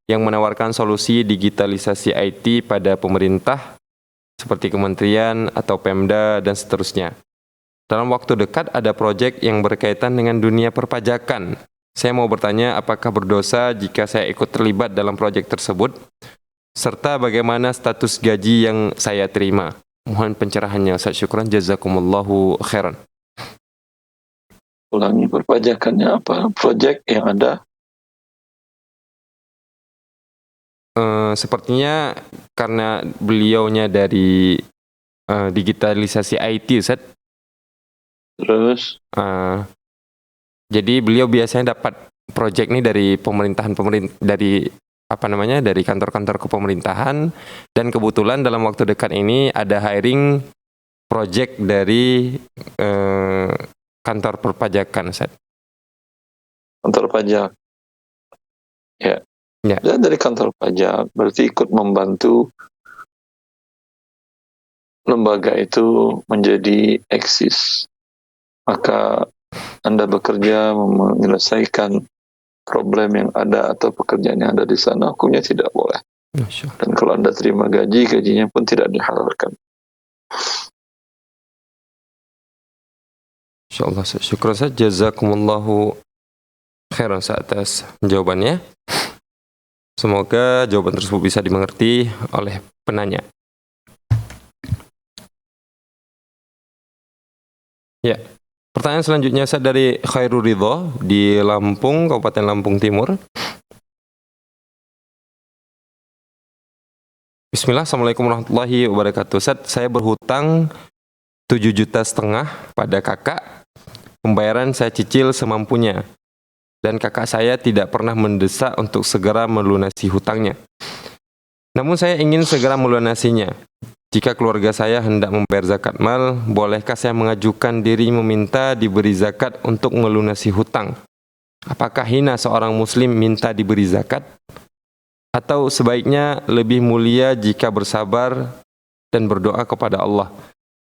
yang menawarkan solusi digitalisasi IT pada pemerintah seperti kementerian atau Pemda dan seterusnya. Dalam waktu dekat ada proyek yang berkaitan dengan dunia perpajakan. Saya mau bertanya apakah berdosa jika saya ikut terlibat dalam proyek tersebut, serta bagaimana status gaji yang saya terima. Mohon pencerahannya, Ustaz. Syukran jazakumullahu khairan. Ulangi, perpajakannya apa? Proyek yang ada? Sepertinya karena beliaunya dari digitalisasi IT, Ustaz. Terus? Jadi beliau biasanya dapat proyek ini dari dari kantor-kantor kepemerintahan, dan kebetulan dalam waktu dekat ini ada hiring proyek dari kantor perpajakan, Ustaz. Kantor pajak. Ya. Ya. Dan dari kantor pajak berarti ikut membantu lembaga itu menjadi eksis. Maka Anda bekerja menyelesaikan problem yang ada atau pekerjaan yang ada di sana, hukumnya tidak boleh. Dan kalau Anda terima gaji, gajinya pun tidak dihalalkan. InsyaAllah, syukur saja. Jazakumullahu khairan atas jawabannya. Semoga jawaban tersebut bisa dimengerti oleh penanya. Ya. Pertanyaan selanjutnya Ustaz dari Khairul Ridho di Lampung, Kabupaten Lampung Timur. Bismillah, Assalamualaikum warahmatullahi wabarakatuh. Ustaz, saya berhutang 7,5 juta pada kakak. Pembayaran saya cicil semampunya. Dan kakak saya tidak pernah mendesak untuk segera melunasi hutangnya. Namun saya ingin segera melunasinya. Jika keluarga saya hendak membayar zakat mal, bolehkah saya mengajukan diri meminta diberi zakat untuk melunasi hutang? Apakah hina seorang muslim minta diberi zakat? Atau sebaiknya lebih mulia jika bersabar dan berdoa kepada Allah?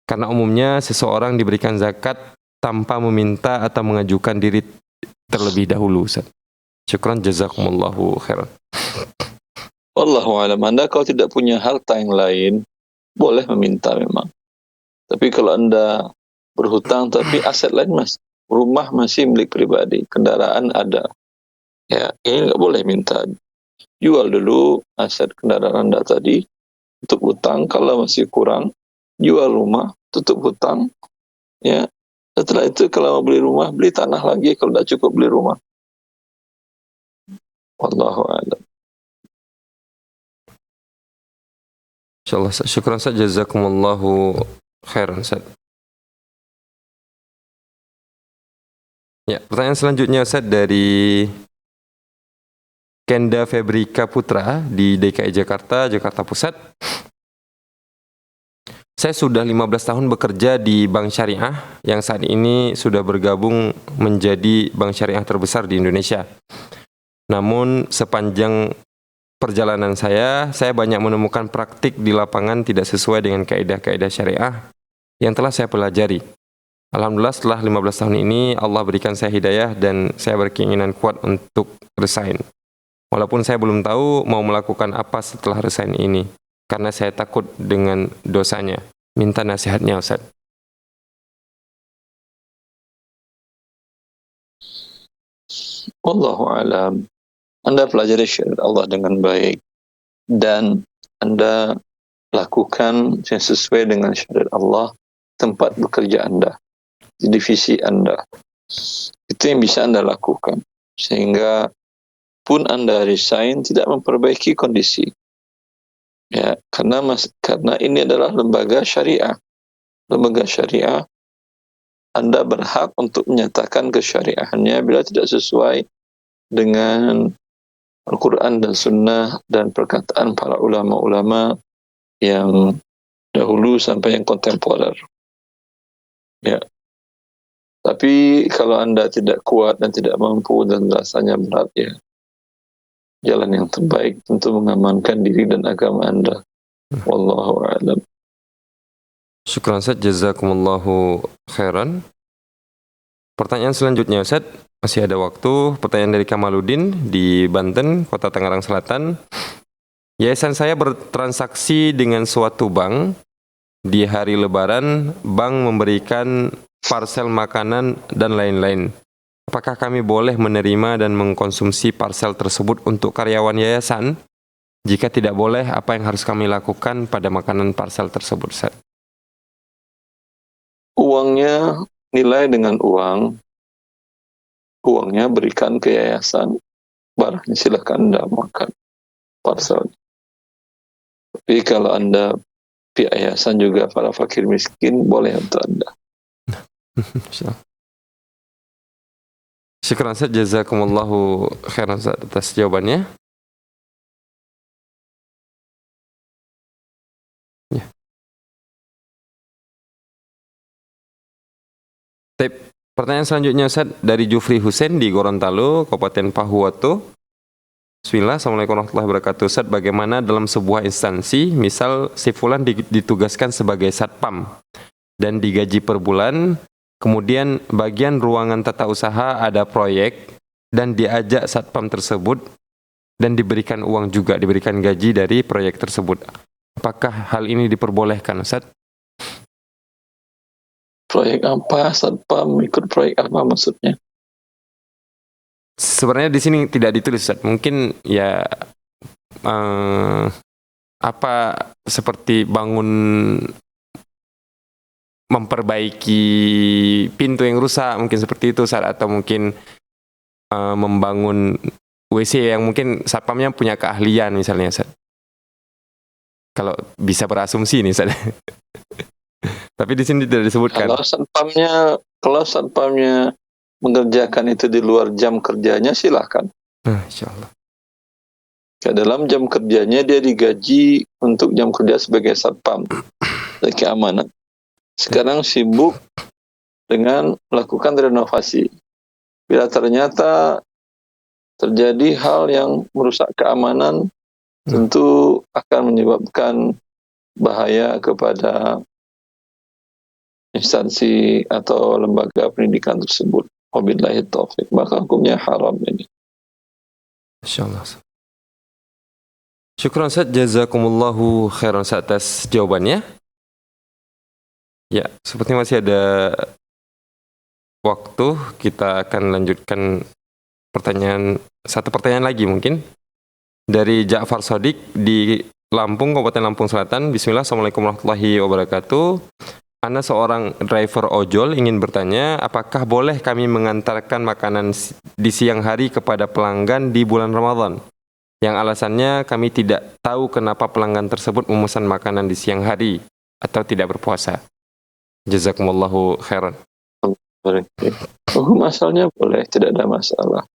Karena umumnya seseorang diberikan zakat tanpa meminta atau mengajukan diri terlebih dahulu, Ustaz. Syukran jazakumullahu khairan. Wallahu alam. Anda kalau tidak punya harta yang lain, boleh meminta memang. Tapi kalau Anda berhutang tapi aset lain mas, rumah masih milik pribadi, kendaraan ada, ya ini nggak boleh minta. Jual dulu aset kendaraan Anda tadi, tutup hutang. Kalau masih kurang, jual rumah, tutup hutang. Ya, setelah itu kalau mau beli rumah, beli tanah lagi. Kalau tidak cukup beli rumah. Wallahu a'lam. Insyaallah, syukran Ustaz, jazakumullahu khairan Ustaz. Ya, pertanyaan selanjutnya Ustaz dari Kenda Febrika Putra di DKI Jakarta, Jakarta Pusat. Saya sudah 15 tahun bekerja di Bank Syariah yang saat ini sudah bergabung menjadi bank syariah terbesar di Indonesia. Namun sepanjang perjalanan saya banyak menemukan praktik di lapangan tidak sesuai dengan kaidah-kaidah syariah yang telah saya pelajari. Alhamdulillah setelah 15 tahun ini Allah berikan saya hidayah dan saya berkeinginan kuat untuk resign. Walaupun saya belum tahu mau melakukan apa setelah resign ini karena saya takut dengan dosanya. Minta nasihatnya Ustaz. Wallahu alam. Anda pelajari syariat Allah dengan baik dan Anda lakukan yang sesuai dengan syariat Allah tempat bekerja Anda, di divisi Anda. Itu yang bisa Anda lakukan sehingga pun Anda resign tidak memperbaiki kondisi. Ya, karena ini adalah lembaga syariah. Lembaga syariah, Anda berhak untuk menyatakan kesyariahannya bila tidak sesuai dengan Al-Quran dan Sunnah dan perkataan para ulama-ulama yang dahulu sampai yang kontemporer. Ya. Tapi kalau Anda tidak kuat dan tidak mampu dan rasanya berat, ya jalan yang terbaik untuk mengamankan diri dan agama Anda. Wallahu a'lam. Syukran Ustaz, jazakumullahu khairan. Pertanyaan selanjutnya Ustaz, masih ada waktu. Pertanyaan dari Kamaludin di Banten, Kota Tangerang Selatan. Yayasan saya bertransaksi dengan suatu bank. Di hari Lebaran, bank memberikan parsel makanan dan lain-lain. Apakah kami boleh menerima dan mengkonsumsi parsel tersebut untuk karyawan yayasan? Jika tidak boleh, apa yang harus kami lakukan pada makanan parsel tersebut, Ustaz? Uangnya nilai dengan uang. Uangnya berikan ke yayasan. Barangnya silakan Anda makan parsel. Tapi kalau Anda pihak yayasan juga para fakir miskin, boleh untuk Anda. Syukran Ustaz, jazakumullahu khairan Ustaz atas jawabannya. Ya. Pertanyaan selanjutnya Ustaz dari Jufri Husain di Gorontalo, Kabupaten Pahuato. Bismillah, Assalamualaikum warahmatullahi wabarakatuh. Ustaz, bagaimana dalam sebuah instansi, misal si fulan ditugaskan sebagai satpam dan digaji per bulan, kemudian bagian ruangan tata usaha ada proyek dan diajak satpam tersebut dan diberikan uang juga, diberikan gaji dari proyek tersebut. Apakah hal ini diperbolehkan, Ustaz? Proyek apa? Satpam ikut proyek apa maksudnya? Sebenarnya di sini tidak ditulis, Ustaz. Mungkin ya apa seperti bangun, memperbaiki pintu yang rusak, mungkin seperti itu, Ustaz, atau mungkin membangun WC yang mungkin satpamnya punya keahlian misalnya, Ustaz. Kalau bisa berasumsi nih, Ustaz. Tapi di sini tidak disebutkan. Kalau satpamnya mengerjakan itu di luar jam kerjanya, silakan. Insyaallah. Dalam jam kerjanya dia digaji untuk jam kerja sebagai satpam dan keamanan. Sekarang sibuk dengan melakukan renovasi. Bila ternyata terjadi hal yang merusak keamanan, tentu akan menyebabkan bahaya kepada instansi atau lembaga pendidikan tersebut. Wabillahi taufik. Maka hukumnya haram ini. Insyaallah. Syukran Ustaz, jazakumullahu khairan Ustaz atas jawabannya. Ya, seperti masih ada waktu, kita akan lanjutkan satu pertanyaan lagi mungkin. Dari Ja'far Sodik di Lampung, Kabupaten Lampung Selatan. Bismillah, Assalamualaikum warahmatullahi wabarakatuh. Ana seorang driver ojol ingin bertanya, apakah boleh kami mengantarkan makanan di siang hari kepada pelanggan di bulan Ramadan? Yang alasannya kami tidak tahu kenapa pelanggan tersebut memesan makanan di siang hari atau tidak berpuasa. Jazakumullahu khairan. Hukum asalnya boleh, tidak ada masalah.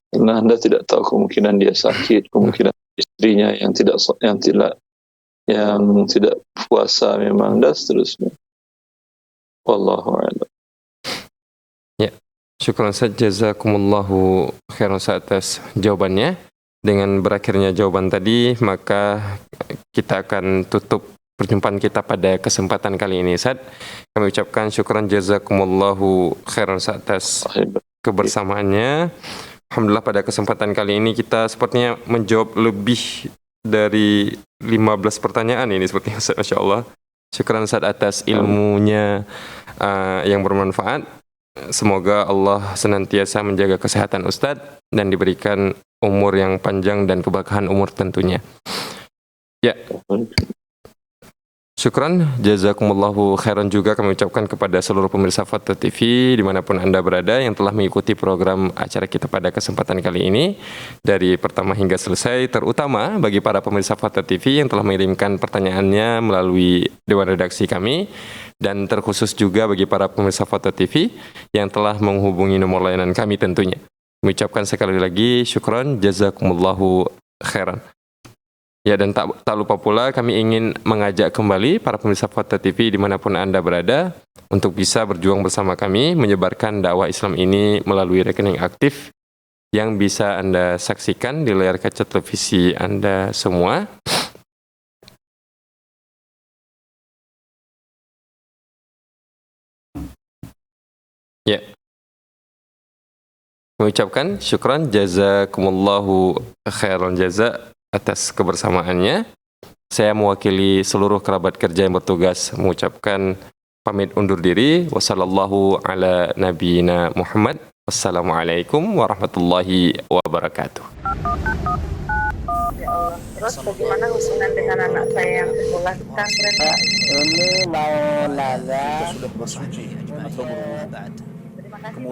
Karena Anda tidak tahu kemungkinan dia sakit, kemungkinan istrinya yang tidak puasa memang, dan seterusnya. Wallahu a'lam. Ya, syukran Ustaz, jazakumullahu khairan Ustaz atas jawabannya. Dengan berakhirnya jawaban tadi, maka kita akan tutup perjumpaan kita pada kesempatan kali ini, Ustaz. Kami ucapkan syukran jazakumullahu khairan Ustaz atas kebersamaannya. Alhamdulillah pada kesempatan kali ini kita sepertinya menjawab lebih dari 15 pertanyaan ini sepertinya Ustaz, Masya Allah. Syukran Ustaz atas ilmunya yang bermanfaat. Semoga Allah senantiasa menjaga kesehatan Ustaz dan diberikan umur yang panjang dan keberkahan umur tentunya. Ya. Syukran, jazakumullahu khairan juga kami ucapkan kepada seluruh pemirsa Foto TV dimanapun Anda berada yang telah mengikuti program acara kita pada kesempatan kali ini dari pertama hingga selesai, terutama bagi para pemirsa Foto TV yang telah mengirimkan pertanyaannya melalui Dewan Redaksi kami, dan terkhusus juga bagi para pemirsa Foto TV yang telah menghubungi nomor layanan kami tentunya. Mengucapkan sekali lagi syukran, jazakumullahu khairan. Ya, dan tak lupa pula kami ingin mengajak kembali para pemirsa Foto TV dimanapun Anda berada untuk bisa berjuang bersama kami menyebarkan dakwah Islam ini melalui rekening aktif yang bisa Anda saksikan di layar kaca televisi Anda semua. Ya. Mengucapkan syukran, jazakumullahu khairan jaza atas kebersamaannya. Saya mewakili seluruh kerabat kerja yang bertugas mengucapkan pamit undur diri. Wassallallahu ala nabiyina Muhammad. Wassalamualaikum warahmatullahi wabarakatuh. Ya Allah. Terus bagaimana hubungan dengan anak saya yang sekolah pesantren? Ini mau nanya. Sudah bersuci atau belum? Terima kasih.